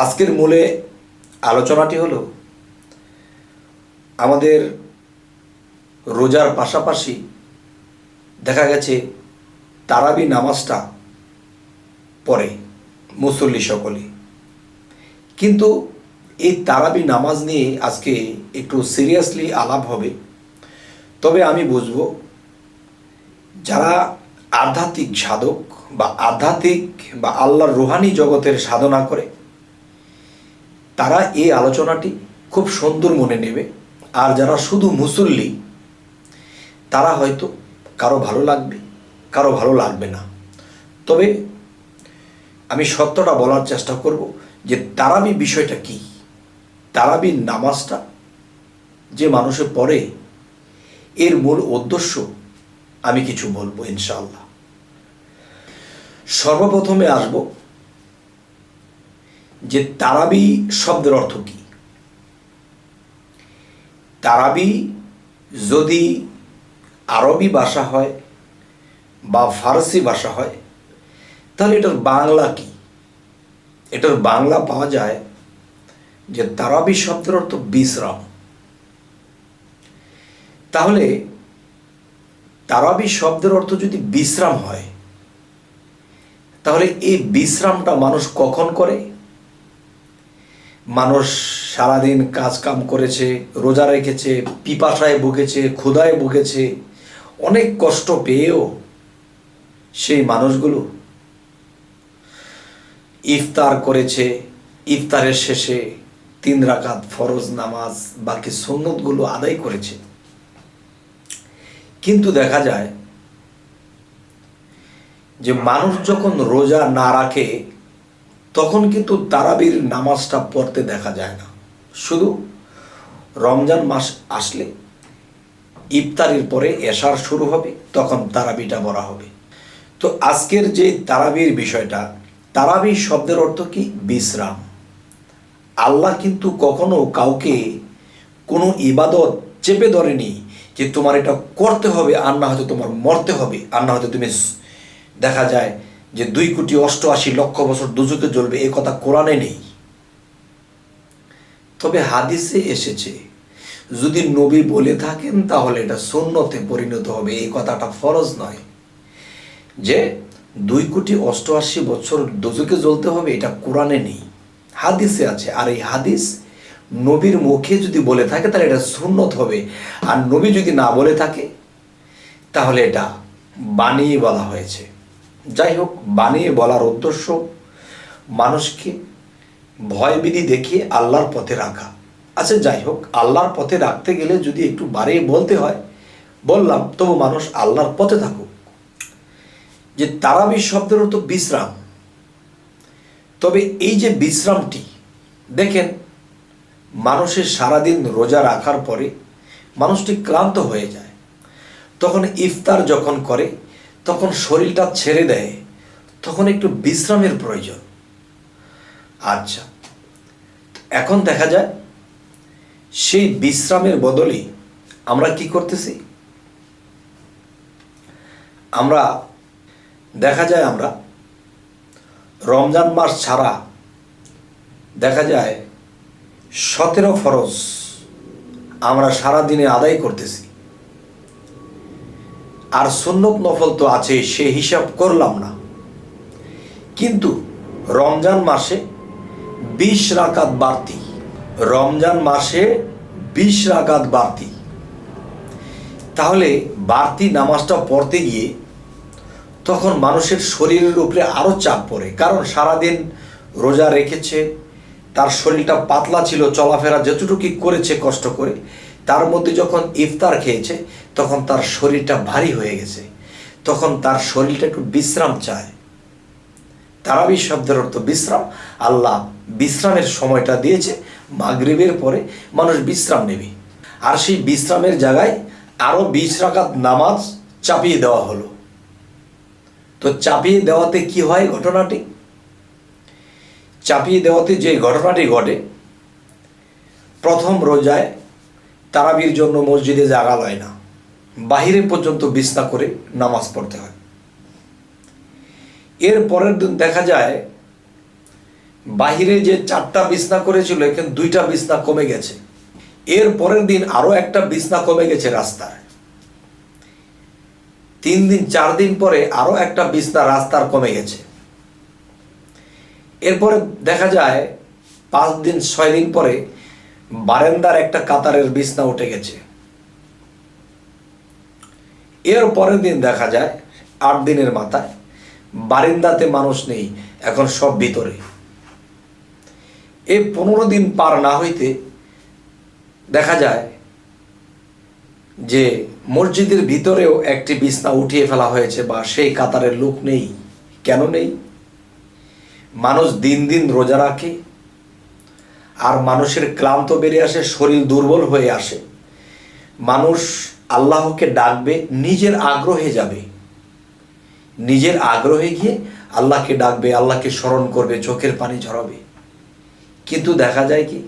আজকের মূলে আলোচনাটি হলো আমাদের রোজার পাশাপাশি দেখা গেছে তারাবি নামাজটা পড়ে মুসল্লি সকলে, কিন্তু এই তারাবি নামাজ নিয়ে আজকে একটু সিরিয়াসলি আলাপ হবে। তবে আমি বুঝবো যারা আধ্যাত্মিক সাধক বা আধ্যাত্মিক বা আল্লাহর রুহানি জগতের সাধনা করে তারা এই আলোচনাটি খুব সুন্দর মনে নেবে, আর যারা শুধু মুসল্লি তারা হয়তো কারো ভালো লাগবে, কারো ভালো লাগবে না। তবে আমি সত্যটা বলার চেষ্টা করব যে তারাবি বিষয়টা কি, তারাবি নামাজটা যে মানুষে পড়ে এর মূল উদ্দেশ্য আমি কিছু বলবো ইনশাআল্লাহ। সর্বপ্রথমে আসব যে তারাবি শব্দের অর্থ কি। তারাবি যদি আরবি ভাষা হয় বা ফারসি ভাষা হয় তাহলে এটার বাংলা কি? এটার বাংলা পাওয়া যায় যে তারাবি শব্দের অর্থ বিশ্রাম। তাহলে তারাবি শব্দের অর্থ যদি বিশ্রাম হয় তাহলে এই বিশ্রামটা মানুষ কখন করে? মানুষ সারাদিন কাজ কাম করেছে, রোজা রেখেছে, পিপাসায় ভুগেছে, ক্ষুধায় ভুগেছে, অনেক কষ্ট পেয়েও সেই মানুষগুলো ইফতার করেছে, ইফতারের শেষে 3 রাকাত ফরজ নামাজ বাকি সুন্নতগুলো আদায় করেছে। কিন্তু দেখা যায় যে মানুষ যখন রোজা না রাখে তখন কিন্তু তারাবির নামাজটা পড়তে দেখা যায় না। শুধু রমজান মাস আসলে ইফতারির পরে এশার শুরু হবে, তখন তারাবিটা পড়া হবে। তো আজকের যে তারাবির বিষয়টা, তারাবি শব্দের অর্থ কি? বিশ্রাম। আল্লাহ কিন্তু কখনো কাউকে কোনো ইবাদত চেপে ধরেনি যে তোমার এটা করতে হবে, আর না হয়তো তোমার মরতে হবে, আর না হয়তো তুমি দেখা যায় যে 2,88,00,000 বছর দুজকে জ্বলবে, এ কথা কোরআনে নেই। তবে হাদিসে এসেছে, যদি নবী বলে থাকেন তাহলে এটা সুন্নতে পরিণত হবে, এই কথাটা ফরজ নয়। যে 2,88,00,000 বছর দুজকে জ্বলতে হবে এটা কোরআনে নেই, হাদিসে আছে। আর এই হাদিস নবীর মুখে যদি বলে থাকে তাহলে এটা সুন্নত হবে, আর নবী যদি না বলে থাকে তাহলে এটা বানিয়ে বলা হয়েছে। যাই হোক, বানিয়ে বলার উদ্দেশ্য মানুষকে ভয়ভীতি দেখিয়ে আল্লাহর পথে রাখা। আচ্ছা যাই হোক, আল্লাহর পথে রাখতে গেলে যদি একটু বাড়িয়ে বলতে হয় বললাম, তবু মানুষ আল্লাহর পথে থাকুক। যে তারাবি শব্দের অর্থ বিশ্রাম। তবে এই যে বিশ্রামটি দেখেন, মানুষের সারাদিন রোজা রাখার পরে মানুষটি ক্লান্ত হয়ে যায়, তখন ইফতার যখন করে তখন শরীরটা ছেড়ে দেয়, তখন একটু বিশ্রামের প্রয়োজন। আচ্ছা, এখন দেখা যায় সেই বিশ্রামের বদলে আমরা কি করতেছি? আমরা দেখা যায় আমরা রমজান মাস ছাড়া দেখা যায় 17 ফরজ আমরা সারা দিনে আদায় করতেছি, আর সুন্নত নফল তো আছে, সে হিসাব করলাম না। কিন্তু রমজান মাসে 20 রাকাত বাড়তি, রমজান মাসে 20 রাকাত বাড়তি। তাহলে বাড়তি নামাজটা পড়তে গিয়ে তখন মানুষের শরীরের উপরে আরও চাপ পড়ে, কারণ সারাদিন রোজা রেখেছে, তার শরীরটা পাতলা ছিল, চলাফেরা যতটুকু করেছে কষ্ট করে, তার মধ্যে যখন ইফতার খেয়েছে তখন তার শরীরটা ভারী হয়ে গেছে, তখন তার শরীরটা একটু বিশ্রাম চায়। তারাবি শব্দের অর্থ বিশ্রাম। আল্লাহ বিশ্রামের সময়টা দিয়েছে, মাগরিবের পরে মানুষ বিশ্রাম নেবে, আর সেই বিশ্রামের জায়গায় আরও 20 রাকাত নামাজ চাপিয়ে দেওয়া হলো। তো চাপিয়ে দেওয়াতে কি হয়? ঘটনাটি চাপিয়ে দেওয়াতে যে ঘটনাটি ঘটে, প্রথম রোজায় তারাবির জন্য মসজিদে জাগা হয় না, বাহিরে পর্যন্ত বিছনা করে নামাজ পড়তে হয়। এর পরের দিন দেখা যায় বাহিরে যে 4টা বিছনা করেছিল এখানে 2টা বিছনা কমে গেছে। এর পরের দিন আরো একটা বিছনা কমে গেছে রাস্তার। 3 দিন 4 দিন পরে আরো একটা বিছনা রাস্তার কমে গেছে। এরপরে দেখা যায় 5 দিন 6 দিন পরে বারান্দার একটা কাতারের বিছনা উঠে গেছে। এর পরের দিন দেখা যায় 8 দিনের মাথায় বারান্দাতে মানুষ নেই, এখন সব ভিতরে। এই 15 দিন পার না হইতে দেখা যায় যে মসজিদের ভিতরেও একটি বিছনা উঠিয়ে ফেলা হয়েছে, বা সেই কাতারের লোক নেই। কেন নেই? মানুষ দিন দিন রোজা রাখে, আর মানুষের ক্লান্ত বেড়ে আসে, শরীর দুর্বল হয়ে আসে। মানুষ আল্লাহকে ডাকবে, নিজের আগ্রহে যাবে, নিজের আগ্রহে গিয়ে আল্লাহকে ডাকবে, আল্লাহকে স্মরণ করবে, চোখের পানি ঝরাবে। কিন্তু দেখা যায় কি,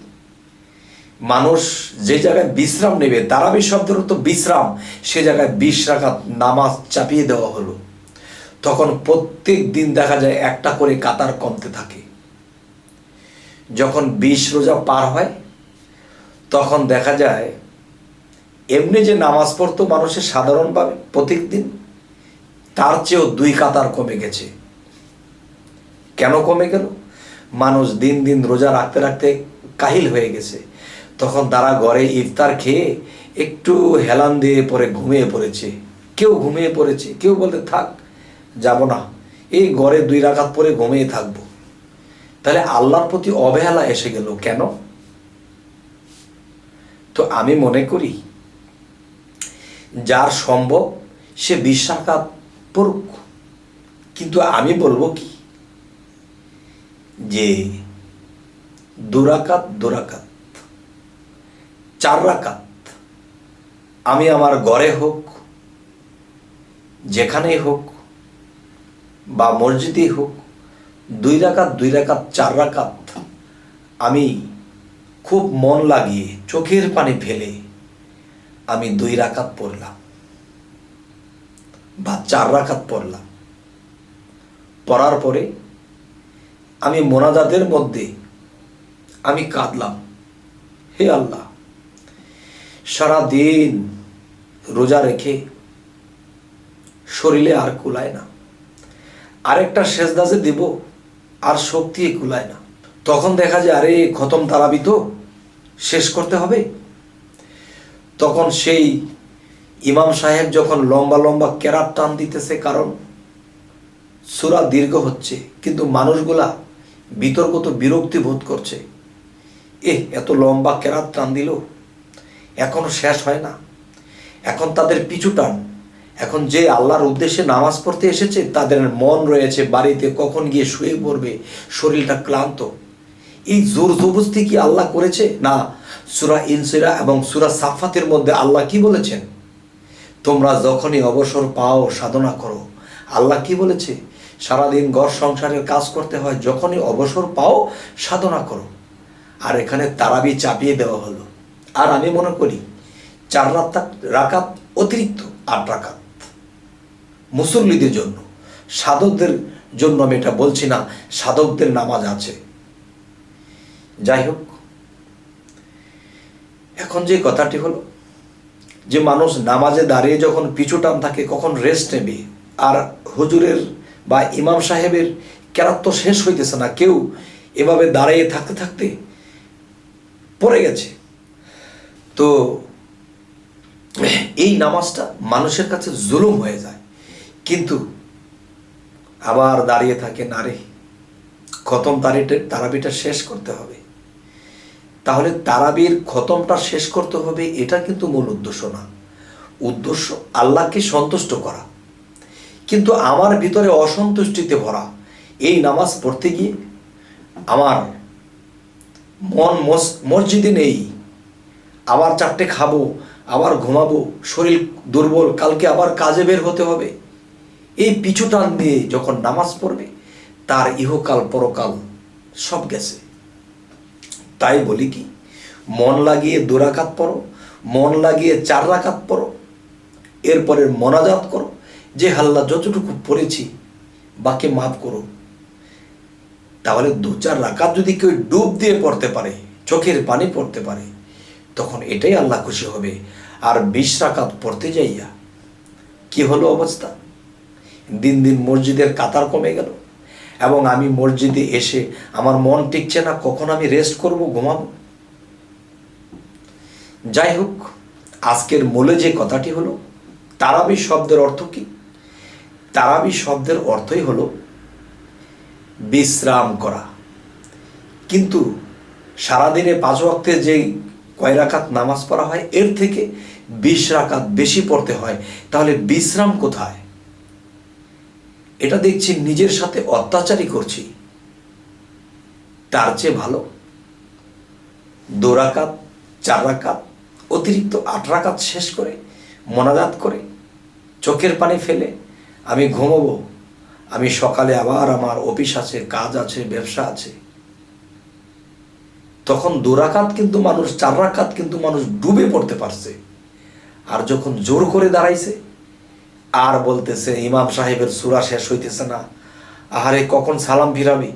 মানুষ যে জায়গায় বিশ্রাম নেবে, তারাবি শব্দের তো বিশ্রাম, সে জায়গায় 20 রাকাত নামাজ চাপিয়ে দেওয়া হলো। তখন প্রত্যেক দিন দেখা যায় একটা করে কাতার কমতে থাকে। যখন 20 রোজা পার হয় তখন দেখা যায় এমনি যে নামাজ পড়তো মানুষের সাধারণভাবে প্রত্যেক দিন, তার চেয়েও 2 কাতার কমে গেছে। কেন কমে গেল? মানুষ দিন দিন রোজা রাখতে রাখতে কাহিল হয়ে গেছে। তখন তারা ঘরে ইফতার খেয়ে একটু হেলান দিয়ে পরে ঘুমিয়ে পড়েছে। কেউ ঘুমিয়ে পড়েছে, কেউ বলতে থাক যাব না, এই ঘরে 2 রাকাত পরে ঘুমিয়ে থাকবো। তাহলে আল্লাহর প্রতি অবহেলা এসে গেল কেন? তো আমি মনে করি যার সম্ভব সে 20 রাকাত পড়ুক, কিন্তু আমি বলবো কি যে 2 রাকাত 4 রাকাত আমি আমার ঘরে হোক, যেখানেই হোক, বা মসজিদেই হোক, 2 রাকাত 4 রাকাত আমি খুব মন লাগিয়ে চোখের পানি ফেলে আমি 2 রাকাত পড়লাম বা 4 রাকাত পড়লাম। পড়ার পরে আমি মোনাজাতের মধ্যে আমি কাঁদলাম, হে আল্লাহ, সারা দিন রোজা রেখে শরীরে আর কুলায় না, আরেকটা সেজদা যে দেব আর শক্তি কুলায় না। তখন দেখা যায় আরে খতম তারাবি তো শেষ করতে হবে। তখন সেই ইমাম সাহেব যখন লম্বা লম্বা কেরাত টান দিতেছে, কারণ সূরা দীর্ঘ হচ্ছে, কিন্তু মানুষগুলা বিতর্কত বিরক্তি বোধ করছে, এত লম্বা কেরাত টান দিল, এখনো শেষ হয় না। এখন তাদের পিছু টান। এখন যে আল্লাহর উদ্দেশ্যে নামাজ পড়তে এসেছে তাদের মন রয়েছে বাড়িতে, কখন গিয়ে শুয়ে পড়বে, শরীরটা ক্লান্ত। এই জোর জবরদস্তি কি আল্লাহ করেছে? না। সূরা ইনসিরা এবং সূরা সাফাতের মধ্যে আল্লাহ কি বলেছেন? তোমরা যখনই অবসর পাও সাধনা করো। আল্লাহ কি বলেছে? সারাদিন ঘর সংসারের কাজ করতে হয়, যখনই অবসর পাও সাধনা করো। আর এখানে তারাবি চাপিয়ে দেওয়া হলো। আর আমি মনে করি 4 রাকাত অতিরিক্ত 8 রাকাত মুসল্লিদের জন্য, সাধকদের জন্য আমি এটা বলছি না, সাধকদের নামাজ আছে। যাই হোক, এখন যে কথাটি হলো যে মানুষ নামাজে দাঁড়িয়ে যখন পিছু টান থাকে কখন রেস্ট নেবে, আর হুজুরের বা ইমাম সাহেবের কেরাত তো শেষ হইতেছে না, কেউ এভাবে দাঁড়িয়ে থাকতে থাকতে পড়ে গেছে। তো এই নামাজটা মানুষের কাছে জুলুম হয়ে যায়। কিন্তু আবার দাঁড়িয়ে থাকে, না রে খতম তারাবিটা শেষ করতে হবে। তাহলে তারাবির খতমটা শেষ করতে হবে, এটা কিন্তু মূল উদ্দেশ্য না। উদ্দেশ্য আল্লাহকে সন্তুষ্ট করা। কিন্তু আমার ভিতরে অসন্তুষ্টিতে ভরা এই নামাজ পড়তে গিয়ে আমার মন মসজিদে নেই, আবার 4টে খাবো, আবার ঘুমাবো, শরীর দুর্বল, কালকে আবার কাজে বের হতে হবে। এই পিছু টান দিয়ে যখন নামাজ পড়বে তার ইহকাল পরকাল সব গেছে। তাই বলি কি, মন লাগিয়ে 2 রাকাত পড়ো, মন লাগিয়ে 4 রাকাত পড়ো, এরপরে মোনাজাত করো যে আল্লাহ যতটুকু পড়েছি বাকি মাফ করো। তাহলে 2-4 রাকাত যদি কেউ ডুব দিয়ে পড়তে পারে, চোখের পানি পড়তে পারে, তখন এটাই আল্লাহ খুশি হবে। আর 20 রাকাত পড়তে যাইয়া কি হলো অবস্থা? দিন দিন মসজিদের কাতার কমে গেল, এবং আমি মসজিদে এসে আমার মন টিকছে না, কখন আমি রেস্ট করব, ঘুমাবো। যাই হোক, আজকের মূলে যে কথাটি হলো, তারাবি শব্দের অর্থ কি? তারাবি শব্দের অর্থই হলো বিশ্রাম করা। কিন্তু সারাদিনে 5 ওয়াক্তে যে কয় রাকাত নামাজ পড়া হয়, এর থেকে 20 রাকাত বেশি পড়তে হয়। তাহলে বিশ্রাম কোথায়? এটা দেখছি নিজের সাথে অত্যাচারই করছি। তার চেয়ে ভালো 2 রাকাত 4 রাকাত অতিরিক্ত 8 রাকাত শেষ করে মোনাজাত করে চোখের পানি ফেলে আমি ঘুমোবো। আমি সকালে আবার আমার অফিস আছে, কাজ আছে, ব্যবসা আছে। তখন 2 রাকাত কিন্তু মানুষ, 4 রাকাত কিন্তু মানুষ ডুবে পড়তে পারছে। আর যখন জোর করে দাঁড়াইছে আর বলতেছে ইমাম সাহেবের সূরা শেষ হইতেছে না, আহারে কখন সালাম ফিরাবে,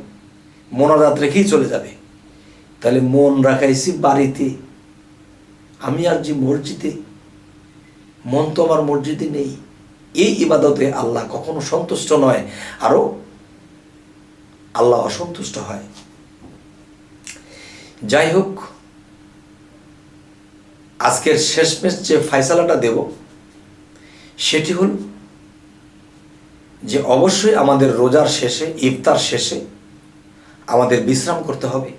মোনাজাত রেখেই চলে যাবে। তাহলে মন রাখাইছি বাড়িতে, আমি আর যে মসজিদে, মন তো আমার মসজিদে নেই। এই ইবাদতে আল্লাহ কখনো সন্তুষ্ট নয়, আরো আল্লাহ অসন্তুষ্ট হয়। যাই হোক, আজকের শেষমেশ যে ফয়সালাটা দেব সেটি হল যে অবশ্যই আমাদের রোজার শেষে, ইফতার শেষে আমাদের বিশ্রাম করতে হবে।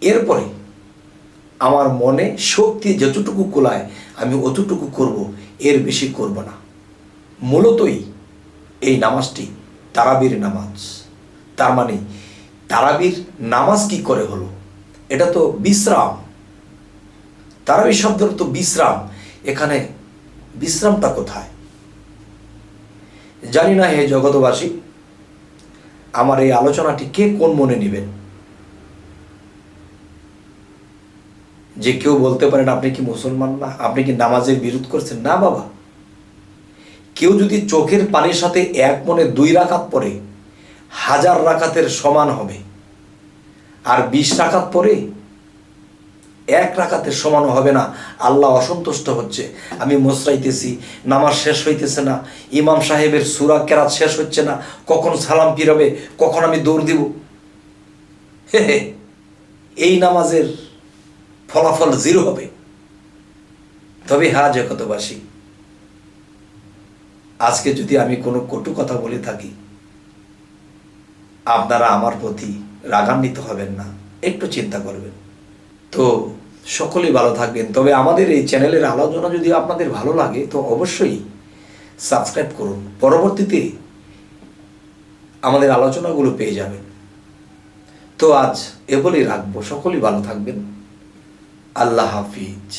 এরপরে আমার মনে শক্তি যতটুকু কোলায় আমি অতটুকু করব, এর বেশি করব না। মূলতই এই নামাজটি তারাবির নামাজ। তার মানে তারাবির নামাজ কি করে হলো? এটা তো বিশ্রাম। তারাবি শব্দের তো বিশ্রাম। এখানে বিশ্রামটা কোথায়? জানি না হে জগতবাসী, আমার এই আলোচনাটি কে কোন মনে নেবেন। যে কেউ বলতে পারেন আপনি কি মুসলমান না, আপনি কি নামাজের বিরোধ করছেন? না বাবা, কেউ যদি চোখের পানির সাথে এক মনে 2 রাকাত পড়ে 1000 রাকাতের সমান হবে। আর 20 রাকাত পরে 1 রাকাতের সমানও হবে না। আল্লাহ অসন্তুষ্ট হচ্ছে। আমি মোসরাইতেছি, নামাজ শেষ হইতেছে না, ইমাম সাহেবের সূরা কেরাত শেষ হচ্ছে না, কখন সালাম ফিরাবে, কখন আমি দৌড় দিব। হে হে, এই নামাজের ফলাফল 0 হবে। তবে হ্যাঁ জগতবাসী, আজকে যদি আমি কোনো কটু কথা বলে থাকি, আপনারা আমার প্রতি রাগান্বিত হবেন না, একটু চিন্তা করবেন। তো সকলেই ভালো থাকবেন। তবে আমাদের এই চ্যানেলের আলোচনা যদি আপনাদের ভালো লাগে তো অবশ্যই সাবস্ক্রাইব করুন, পরবর্তীতে আমাদের আলোচনাগুলো পেয়ে যাবেন। তো আজ এ বলেই রাখবো, সকলেই ভালো থাকবেন। আল্লাহ হাফিজ।